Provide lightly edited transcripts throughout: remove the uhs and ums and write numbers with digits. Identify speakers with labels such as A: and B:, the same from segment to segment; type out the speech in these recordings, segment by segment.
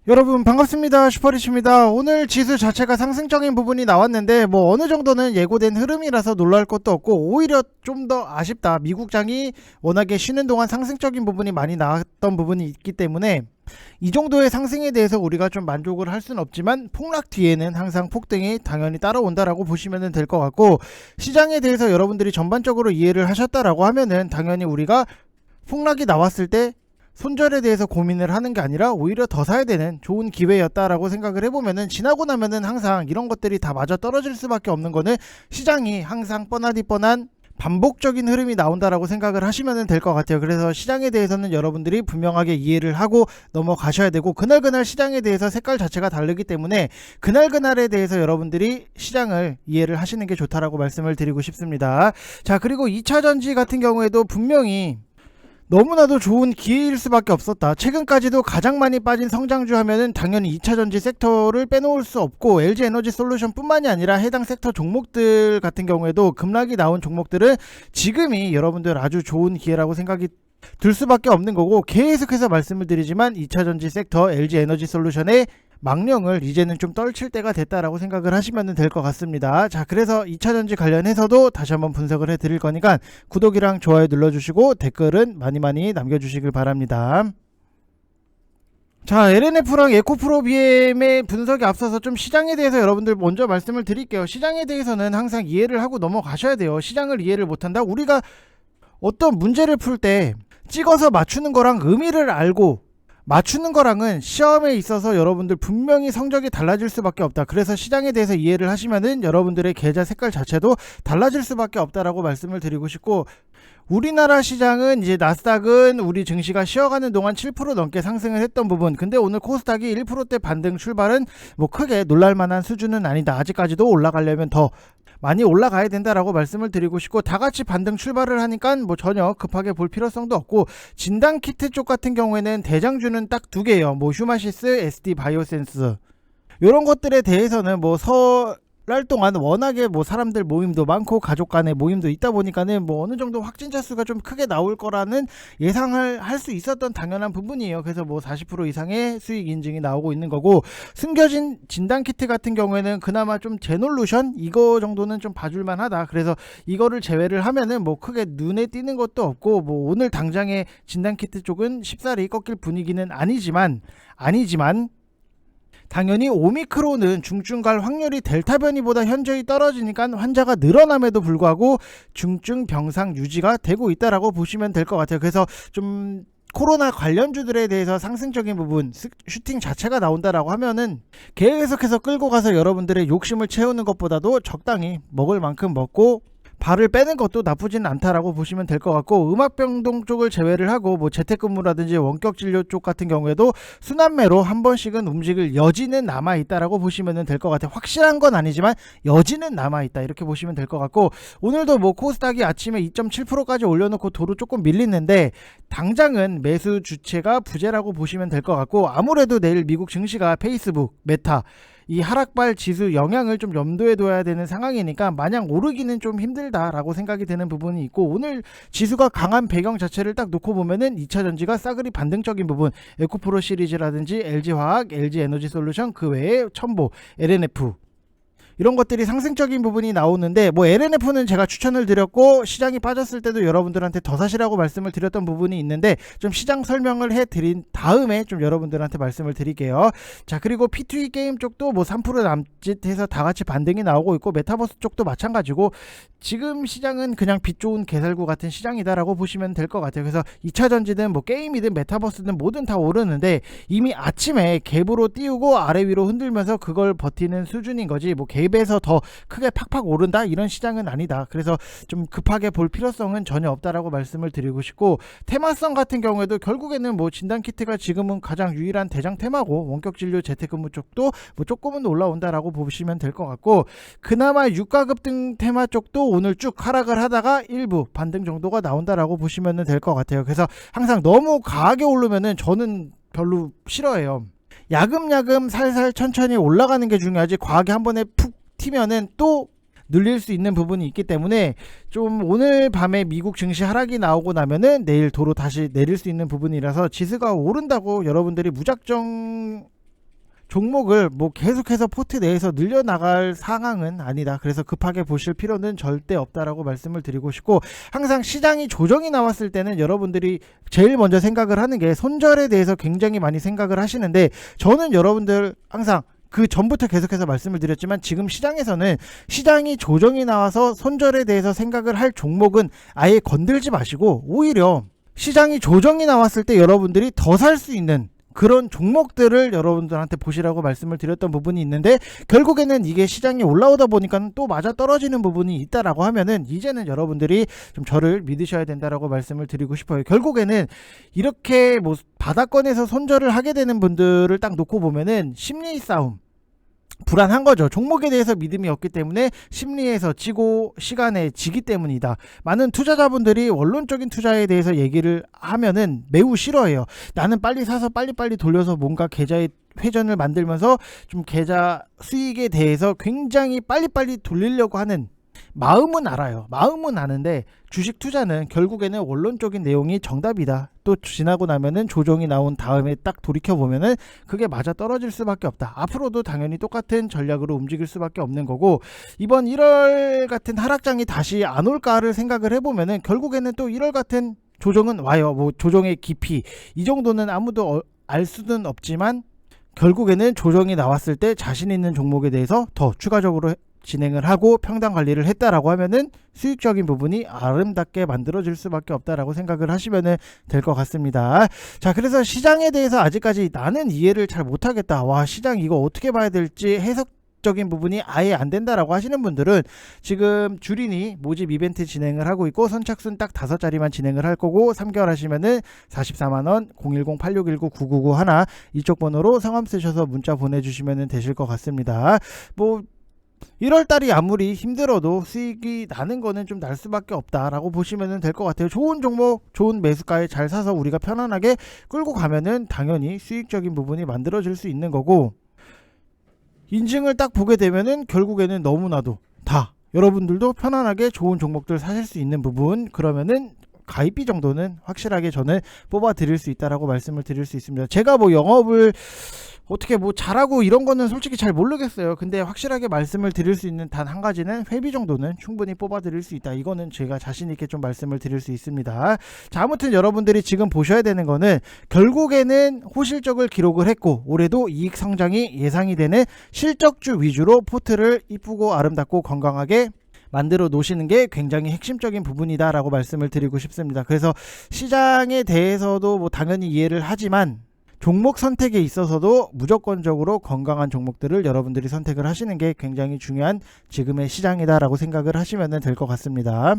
A: 여러분 반갑습니다. 슈퍼리치입니다. 오늘 지수 자체가 상승적인 부분이 나왔는데 뭐 어느 정도는 예고된 흐름이라서 놀랄 것도 없고 오히려 좀 더 아쉽다. 미국장이 워낙에 쉬는 동안 상승적인 부분이 많이 나왔던 부분이 있기 때문에 이 정도의 상승에 대해서 우리가 좀 만족을 할 수는 없지만 폭락 뒤에는 항상 폭등이 당연히 따라온다라고 보시면 될 것 같고, 시장에 대해서 여러분들이 전반적으로 이해를 하셨다라고 하면은 당연히 우리가 폭락이 나왔을 때 손절에 대해서 고민을 하는 게 아니라 오히려 더 사야 되는 좋은 기회였다라고 생각을 해보면은, 지나고 나면은 항상 이런 것들이 다 맞아 떨어질 수밖에 없는 거는 시장이 항상 뻔하디 뻔한 반복적인 흐름이 나온다라고 생각을 하시면 될 것 같아요. 그래서 시장에 대해서는 여러분들이 분명하게 이해를 하고 넘어가셔야 되고, 그날그날 시장에 대해서 색깔 자체가 다르기 때문에 그날그날에 대해서 여러분들이 시장을 이해를 하시는 게 좋다라고 말씀을 드리고 싶습니다. 자, 그리고 2차전지 같은 경우에도 분명히 너무나도 좋은 기회일 수밖에 없었다. 최근까지도 가장 많이 빠진 성장주 하면은 당연히 2차전지 섹터를 빼놓을 수 없고, LG에너지솔루션 뿐만이 아니라 해당 섹터 종목들 같은 경우에도 급락이 나온 종목들은 지금이 여러분들 아주 좋은 기회라고 생각이 들 수밖에 없는 거고, 계속해서 말씀을 드리지만 2차전지 섹터 LG에너지솔루션의 망령을 이제는 좀 떨칠 때가 됐다라고 생각을 하시면 될 것 같습니다. 자, 그래서 2차전지 관련해서도 다시 한번 분석을 해 드릴 거니까 구독이랑 좋아요 눌러주시고 댓글은 많이 남겨주시길 바랍니다. 자, LNF랑 에코프로비엠의 분석에 앞서서 좀 시장에 대해서 여러분들 먼저 말씀을 드릴게요. 시장에 대해서는 항상 이해를 하고 넘어가셔야 돼요. 시장을 이해를 못한다? 우리가 어떤 문제를 풀 때 찍어서 맞추는 거랑 의미를 알고 맞추는 거랑은 시험에 있어서 여러분들 분명히 성적이 달라질 수밖에 없다. 그래서 시장에 대해서 이해를 하시면은 여러분들의 계좌 색깔 자체도 달라질 수밖에 없다라고 말씀을 드리고 싶고, 우리나라 시장은 이제 나스닥은 우리 증시가 쉬어가는 동안 7% 넘게 상승을 했던 부분, 근데 오늘 코스닥이 1%대 반등 출발은 뭐 크게 놀랄만한 수준은 아니다. 아직까지도 올라가려면 더 많이 올라가야 된다라고 말씀을 드리고 싶고, 다 같이 반등 출발을 하니까 뭐 전혀 급하게 볼 필요성도 없고, 진단 키트 쪽 같은 경우에는 대장주는 딱 두 개예요. 뭐 휴마시스, SD 바이오센스, 이런 것들에 대해서는 뭐 설날 동안 워낙에 뭐 사람들 모임도 많고 가족 간의 모임도 있다 보니까는 뭐 어느 정도 확진자 수가 좀 크게 나올 거라는 예상을 할 수 있었던 당연한 부분이에요. 그래서 뭐 40% 이상의 수익 인증이 나오고 있는 거고, 숨겨진 진단 키트 같은 경우에는 그나마 좀 제놀루션 이거 정도는 좀 봐줄만 하다. 그래서 이거를 제외를 하면은 뭐 크게 눈에 띄는 것도 없고, 뭐 오늘 당장의 진단 키트 쪽은 쉽사리 꺾일 분위기는 아니지만 당연히 오미크론은 중증 갈 확률이 델타 변이보다 현저히 떨어지니까 환자가 늘어남에도 불구하고 중증 병상 유지가 되고 있다라고 보시면 될 것 같아요. 그래서 좀 코로나 관련주들에 대해서 상승적인 부분 슈팅 자체가 나온다라고 하면은 계속해서 끌고 가서 여러분들의 욕심을 채우는 것보다도 적당히 먹을 만큼 먹고 발을 빼는 것도 나쁘진 않다라고 보시면 될 것 같고, 음악병동 쪽을 제외를 하고 뭐 재택근무라든지 원격진료 쪽 같은 경우에도 순환매로 한 번씩은 움직일 여지는 남아있다라고 보시면 될 것 같아요. 확실한 건 아니지만 여지는 남아있다 이렇게 보시면 될 것 같고, 오늘도 뭐 코스닥이 아침에 2.7%까지 올려놓고 도로 조금 밀리는데 당장은 매수 주체가 부재라고 보시면 될 것 같고, 아무래도 내일 미국 증시가 페이스북, 메타 이 하락발 지수 영향을 좀 염두에 둬야 되는 상황이니까 마냥 오르기는 좀 힘들다라고 생각이 되는 부분이 있고, 오늘 지수가 강한 배경 자체를 딱 놓고 보면은 2차전지가 싸그리 반등적인 부분, 에코프로 시리즈라든지 LG화학, LG에너지솔루션, 그 외에 첨보, LNF 이런 것들이 상승적인 부분이 나오는데, 뭐 LNF는 제가 추천을 드렸고 시장이 빠졌을 때도 여러분들한테 더 사시라고 말씀을 드렸던 부분이 있는데, 좀 시장 설명을 해드린 다음에 좀 여러분들한테 말씀을 드릴게요. 자, 그리고 P2E 게임 쪽도 뭐 3% 남짓해서 다 같이 반등이 나오고 있고, 메타버스 쪽도 마찬가지고 지금 시장은 그냥 빛 좋은 개살구 같은 시장이다라고 보시면 될 것 같아요. 그래서 2차전지든 뭐 게임이든 메타버스든 뭐든 다 오르는데 이미 아침에 갭으로 띄우고 아래 위로 흔들면서 그걸 버티는 수준인 거지, 뭐 갭에서 더 크게 팍팍 오른다 이런 시장은 아니다. 그래서 좀 급하게 볼 필요성은 전혀 없다라고 말씀을 드리고 싶고, 테마성 같은 경우에도 결국에는 뭐 진단키트가 지금은 가장 유일한 대장 테마고, 원격진료 재택근무 쪽도 뭐 조금은 올라온다라고 보시면 될 것 같고, 그나마 유가급등 테마 쪽도 오늘 쭉 하락을 하다가 일부 반등 정도가 나온다라고 보시면 될 것 같아요. 그래서 항상 너무 강하게 오르면은 저는 별로 싫어해요. 야금야금 살살 천천히 올라가는 게 중요하지, 과하게 한 번에 푹 튀면은 또 늘릴 수 있는 부분이 있기 때문에, 좀 오늘 밤에 미국 증시 하락이 나오고 나면은 내일 도로 다시 내릴 수 있는 부분이라서 지수가 오른다고 여러분들이 무작정 종목을 뭐 계속해서 포트 내에서 늘려나갈 상황은 아니다. 그래서 급하게 보실 필요는 절대 없다라고 말씀을 드리고 싶고, 항상 시장이 조정이 나왔을 때는 여러분들이 제일 먼저 생각을 하는 게 손절에 대해서 굉장히 많이 생각을 하시는데, 저는 여러분들 항상 그 전부터 계속해서 말씀을 드렸지만, 지금 시장에서는 시장이 조정이 나와서 손절에 대해서 생각을 할 종목은 아예 건들지 마시고, 오히려 시장이 조정이 나왔을 때 여러분들이 더 살 수 있는 그런 종목들을 여러분들한테 보시라고 말씀을 드렸던 부분이 있는데, 결국에는 이게 시장이 올라오다 보니까 또 맞아 떨어지는 부분이 있다라고 하면은 이제는 여러분들이 좀 저를 믿으셔야 된다라고 말씀을 드리고 싶어요. 결국에는 이렇게 뭐 바닥권에서 손절을 하게 되는 분들을 딱 놓고 보면은 심리 싸움, 불안한 거죠. 종목에 대해서 믿음이 없기 때문에 심리에서 지고 시간에 지기 때문이다. 많은 투자자분들이 원론적인 투자에 대해서 얘기를 하면은 매우 싫어해요. 나는 빨리 사서 빨리빨리 돌려서 뭔가 계좌의 회전을 만들면서 좀 계좌 수익에 대해서 굉장히 빨리빨리 돌리려고 하는 마음은 알아요. 마음은 아는데 주식 투자는 결국에는 원론적인 내용이 정답이다. 또 지나고 나면은 조정이 나온 다음에 딱 돌이켜 보면은 그게 맞아 떨어질 수밖에 없다. 앞으로도 당연히 똑같은 전략으로 움직일 수밖에 없는 거고, 이번 1월 같은 하락장이 다시 안 올까를 생각을 해보면은 결국에는 또 1월 같은 조정은 와요. 뭐 조정의 깊이 이 정도는 아무도 알 수는 없지만, 결국에는 조정이 나왔을 때 자신 있는 종목에 대해서 더 추가적으로 진행을 하고 평단 관리를 했다라고 하면은 수익적인 부분이 아름답게 만들어질 수밖에 없다라고 생각을 하시면 될 것 같습니다. 자, 그래서 시장에 대해서 아직까지 나는 이해를 잘 못하겠다, 와 시장 이거 어떻게 봐야 될지 해석적인 부분이 아예 안 된다라고 하시는 분들은 지금 주린이 모집 이벤트 진행을 하고 있고, 선착순 딱 5자리만 진행을 할 거고, 3개월 하시면은 44만원 010-8619-9991 이쪽 번호로 성함 쓰셔서 문자 보내주시면 되실 것 같습니다. 뭐 1월달이 아무리 힘들어도 수익이 나는 거는 좀 날 수밖에 없다라고 보시면 될 것 같아요. 좋은 종목, 좋은 매수가에 잘 사서 우리가 편안하게 끌고 가면은 당연히 수익적인 부분이 만들어질 수 있는 거고, 인증을 딱 보게 되면은 결국에는 너무나도 다 여러분들도 편안하게 좋은 종목들 사실 수 있는 부분, 그러면은 가입비 정도는 확실하게 저는 뽑아 드릴 수 있다라고 말씀을 드릴 수 있습니다. 제가 뭐 영업을 어떻게 뭐 잘하고 이런 거는 솔직히 잘 모르겠어요. 근데 확실하게 말씀을 드릴 수 있는 단 한 가지는 회비 정도는 충분히 뽑아 드릴 수 있다. 이거는 제가 자신 있게 좀 말씀을 드릴 수 있습니다. 자, 아무튼 여러분들이 지금 보셔야 되는 거는 결국에는 호실적을 기록을 했고 올해도 이익 성장이 예상이 되는 실적주 위주로 포트를 이쁘고 아름답고 건강하게 만들어 놓으시는 게 굉장히 핵심적인 부분이다 라고 말씀을 드리고 싶습니다. 그래서 시장에 대해서도 뭐 당연히 이해를 하지만 종목 선택에 있어서도 무조건적으로 건강한 종목들을 여러분들이 선택을 하시는 게 굉장히 중요한 지금의 시장이다 라고 생각을 하시면 될 것 같습니다.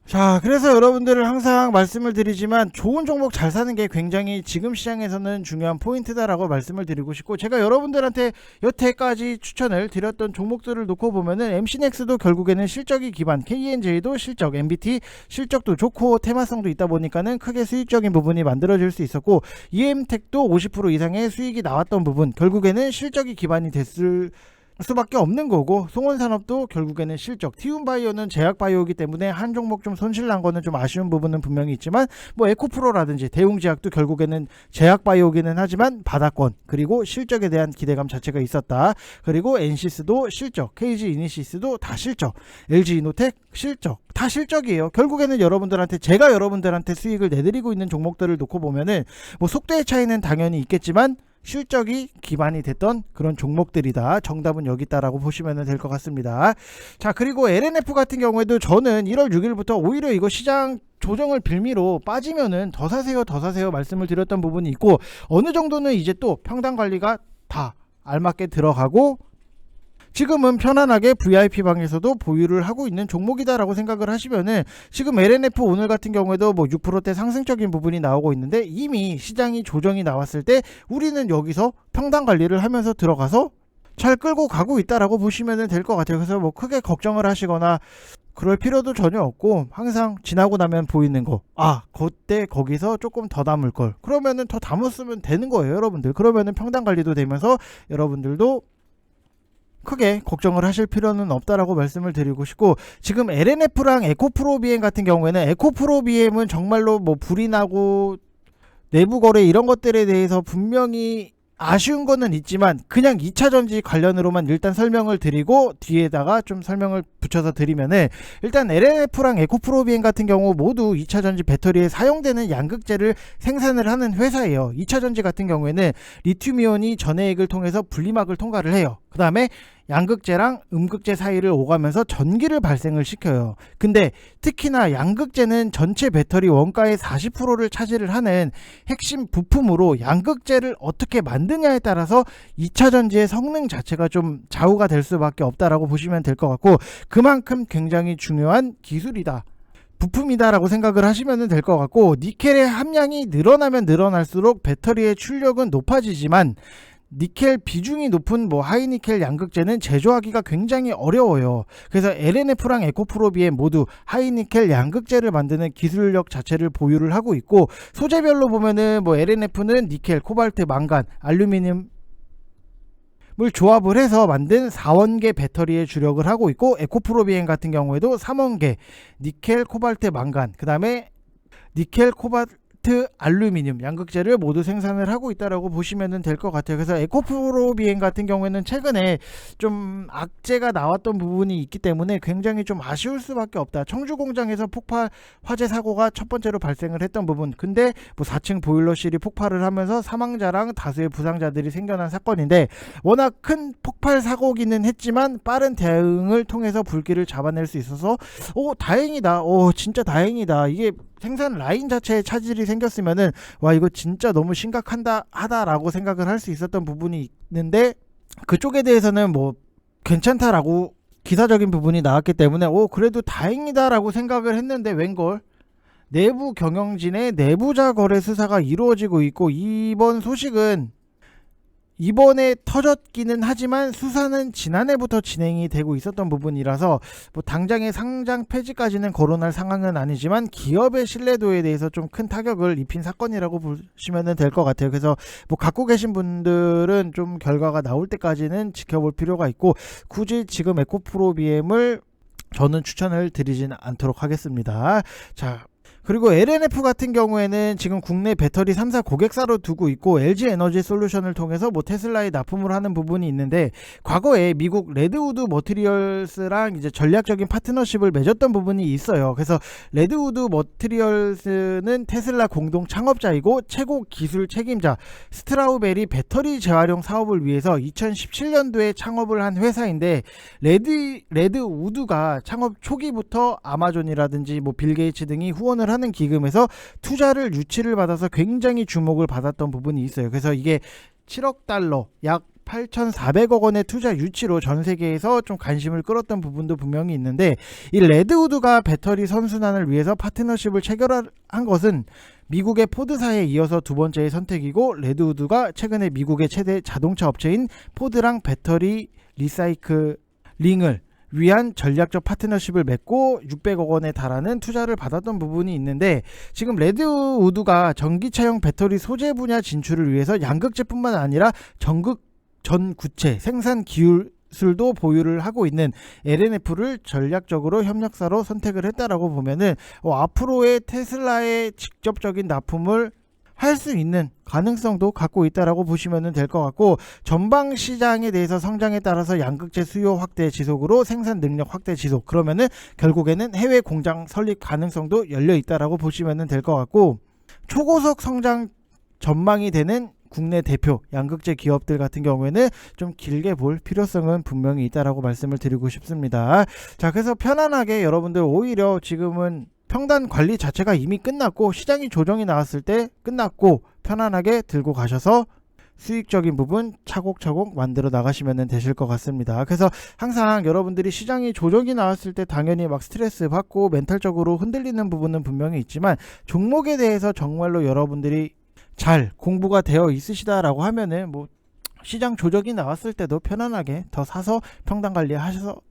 A: 자, 그래서 여러분들을 항상 말씀을 드리지만 좋은 종목 잘 사는 게 굉장히 지금 시장에서는 중요한 포인트다라고 말씀을 드리고 싶고, 제가 여러분들한테 여태까지 추천을 드렸던 종목들을 놓고 보면은 MC넥스도 결국에는 실적이 기반, KNJ도 실적, MBT 실적도 좋고 테마성도 있다 보니까는 크게 수익적인 부분이 만들어질 수 있었고, EM텍도 50% 이상의 수익이 나왔던 부분, 결국에는 실적이 기반이 됐을 수밖에 없는 거고, 송원산업도 결국에는 실적, 티움바이오는 제약바이오이기 때문에 한 종목 좀 손실난 거는 좀 아쉬운 부분은 분명히 있지만, 뭐 에코프로라든지 대웅제약도 결국에는 제약바이오기는 하지만 바닥권 그리고 실적에 대한 기대감 자체가 있었다. 그리고 엔시스도 실적, KG이니시스도 다 실적, LG이노텍 실적, 다 실적이에요. 결국에는 여러분들한테, 제가 여러분들한테 수익을 내드리고 있는 종목들을 놓고 보면은 뭐 속도의 차이는 당연히 있겠지만 실적이 기반이 됐던 그런 종목들이다. 정답은 여기 있다라고 보시면 될 것 같습니다. 자, 그리고 LNF 같은 경우에도 저는 1월 6일부터 오히려 이거 시장 조정을 빌미로 빠지면은 더 사세요 말씀을 드렸던 부분이 있고, 어느 정도는 이제 또 평단 관리가 다 알맞게 들어가고 지금은 편안하게 VIP방에서도 보유를 하고 있는 종목이다라고 생각을 하시면은, 지금 LNF 오늘 같은 경우에도 뭐 6%대 상승적인 부분이 나오고 있는데, 이미 시장이 조정이 나왔을 때 우리는 여기서 평단 관리를 하면서 들어가서 잘 끌고 가고 있다라고 보시면 될 것 같아요. 그래서 뭐 크게 걱정을 하시거나 그럴 필요도 전혀 없고, 항상 지나고 나면 보이는 거, 아 그때 거기서 조금 더 담을 걸, 그러면은 더 담았으면 되는 거예요 여러분들. 그러면은 평단 관리도 되면서 여러분들도 크게 걱정을 하실 필요는 없다라고 말씀을 드리고 싶고, 지금 LNF랑 에코프로비엠 같은 경우에는, 에코프로비엠은 정말로 뭐 불이 나고 내부 거래 이런 것들에 대해서 분명히 아쉬운 거는 있지만 그냥 2차 전지 관련으로만 일단 설명을 드리고 뒤에다가 좀 설명을 붙여서 드리면은, 일단 LNF랑 에코프로비엔 같은 경우 모두 2차 전지 배터리에 사용되는 양극재를 생산을 하는 회사예요. 2차 전지 같은 경우에는 리튬이온이 전해액을 통해서 분리막을 통과를 해요. 그 다음에 양극재랑 음극재 사이를 오가면서 전기를 발생을 시켜요. 근데 특히나 양극재는 전체 배터리 원가의 40%를 차지를 하는 핵심 부품으로 양극재를 어떻게 만드냐에 따라서 2차 전지의 성능 자체가 좀 좌우가 될 수밖에 없다라고 보시면 될 것 같고, 그만큼 굉장히 중요한 기술이다, 부품이다라고 생각을 하시면 될 것 같고, 니켈의 함량이 늘어나면 늘어날수록 배터리의 출력은 높아지지만 니켈 비중이 높은 하이니켈 양극재는 제조하기가 굉장히 어려워요. 그래서 LNF랑 에코프로비엔 모두 하이니켈 양극재를 만드는 기술력 자체를 보유를 하고 있고, 소재별로 보면은 LNF는 니켈, 코발트, 망간, 알루미늄 을 조합을 해서 만든 4원계 배터리에 주력을 하고 있고, 에코프로비엔 같은 경우에도 3원계 니켈, 코발트, 망간, 그 다음에 니켈, 코발트, 알루미늄 양극재를 모두 생산을 하고 있다라고 보시면 될 것 같아요. 그래서 에코프로비엔 같은 경우에는 최근에 좀 악재가 나왔던 부분이 있기 때문에 굉장히 좀 아쉬울 수밖에 없다. 청주 공장에서 폭발 화재 사고가 첫 번째로 발생을 했던 부분, 근데 4층 보일러실이 폭발을 하면서 사망자랑 다수의 부상자들이 생겨난 사건인데, 워낙 큰 폭발 사고기는 했지만 빠른 대응을 통해서 불길을 잡아낼 수 있어서 다행이다, 진짜 다행이다. 이게 생산 라인 자체에 차질이 생겼으면은 와, 이거 진짜 너무 심각하다라고 생각을 할 수 있었던 부분이 있는데, 그쪽에 대해서는 괜찮다라고 기사적인 부분이 나왔기 때문에 그래도 다행이다라고 생각을 했는데, 웬걸 내부 경영진의 내부자 거래 수사가 이루어지고 있고, 이번 소식은 이번에 터졌기는 하지만 수사는 지난해부터 진행이 되고 있었던 부분이라서 당장의 상장 폐지까지는 거론할 상황은 아니지만 기업의 신뢰도에 대해서 좀 큰 타격을 입힌 사건이라고 보시면 될 것 같아요. 그래서 갖고 계신 분들은 좀 결과가 나올 때까지는 지켜볼 필요가 있고, 굳이 지금 에코프로비엠을 저는 추천을 드리진 않도록 하겠습니다. 자, 그리고 LNF 같은 경우에는 지금 국내 배터리 3사 고객사로 두고 있고, LG 에너지 솔루션을 통해서 테슬라에 납품을 하는 부분이 있는데, 과거에 미국 레드우드 머티리얼스랑 이제 전략적인 파트너십을 맺었던 부분이 있어요. 그래서 레드우드 머티리얼스는 테슬라 공동 창업자이고 최고 기술 책임자 스트라우베리 배터리 재활용 사업을 위해서 2017년도에 창업을 한 회사인데, 레드우드가 창업 초기부터 아마존이라든지 빌 게이츠 등이 후원을 하는 기금에서 투자를 유치를 받아서 굉장히 주목을 받았던 부분이 있어요. 그래서 이게 7억 달러, 약 8,400억 원의 투자 유치로 전 세계에서 좀 관심을 끌었던 부분도 분명히 있는데, 이 레드우드가 배터리 선순환을 위해서 파트너십을 체결한 것은 미국의 포드사에 이어서 두 번째의 선택이고, 레드우드가 최근에 미국의 최대 자동차 업체인 포드랑 배터리 리사이클링을 위한 전략적 파트너십을 맺고 600억 원에 달하는 투자를 받았던 부분이 있는데, 지금 레드우드가 전기차용 배터리 소재 분야 진출을 위해서 양극재뿐만 아니라 전구체 생산 기술도 보유를 하고 있는 LNF를 전략적으로 협력사로 선택을 했다라고 보면은 앞으로의 테슬라의 직접적인 납품을 할 수 있는 가능성도 갖고 있다라고 보시면 될 것 같고, 전방 시장에 대해서 성장에 따라서 양극재 수요 확대 지속으로 생산 능력 확대 지속, 그러면은 결국에는 해외 공장 설립 가능성도 열려 있다라고 보시면 될 것 같고, 초고속 성장 전망이 되는 국내 대표 양극재 기업들 같은 경우에는 좀 길게 볼 필요성은 분명히 있다라고 말씀을 드리고 싶습니다. 자, 그래서 편안하게 여러분들, 오히려 지금은 평단 관리 자체가 이미 끝났고 시장이 조정이 나왔을 때 끝났고, 편안하게 들고 가셔서 수익적인 부분 차곡차곡 만들어 나가시면 되실 것 같습니다. 그래서 항상 여러분들이 시장이 조정이 나왔을 때 당연히 스트레스 받고 멘탈적으로 흔들리는 부분은 분명히 있지만, 종목에 대해서 정말로 여러분들이 잘 공부가 되어 있으시다라고 하면은 시장 조정이 나왔을 때도 편안하게 더 사서 평단 관리 하셔서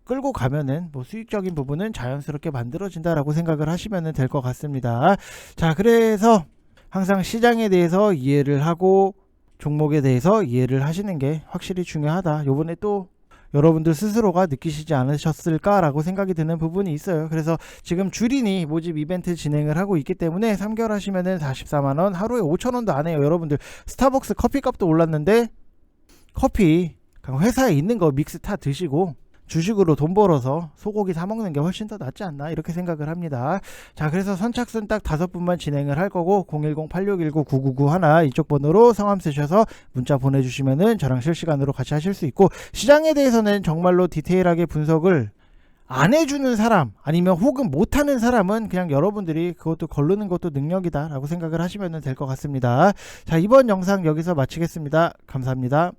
A: 끌고 가면은 수익적인 부분은 자연스럽게 만들어진다라고 생각을 하시면 될 것 같습니다. 자, 그래서 항상 시장에 대해서 이해를 하고 종목에 대해서 이해를 하시는 게 확실히 중요하다. 요번에 또 여러분들 스스로가 느끼시지 않으셨을까라고 생각이 드는 부분이 있어요. 그래서 지금 주린이 모집 이벤트 진행을 하고 있기 때문에 3개월 하시면은 44만원, 하루에 5,000원도 안 해요. 여러분들 스타벅스 커피값도 올랐는데 커피 그냥 회사에 있는 거 믹스 타 드시고 주식으로 돈 벌어서 소고기 사 먹는 게 훨씬 더 낫지 않나 이렇게 생각을 합니다. 자, 그래서 선착순 딱 5분만 진행을 할 거고 010-8619-9991 이쪽 번호로 성함 쓰셔서 문자 보내주시면은 저랑 실시간으로 같이 하실 수 있고, 시장에 대해서는 정말로 디테일하게 분석을 안 해주는 사람 아니면 혹은 못하는 사람은 그냥 여러분들이 그것도 거르는 것도 능력이다 라고 생각을 하시면 될 것 같습니다. 자, 이번 영상 여기서 마치겠습니다. 감사합니다.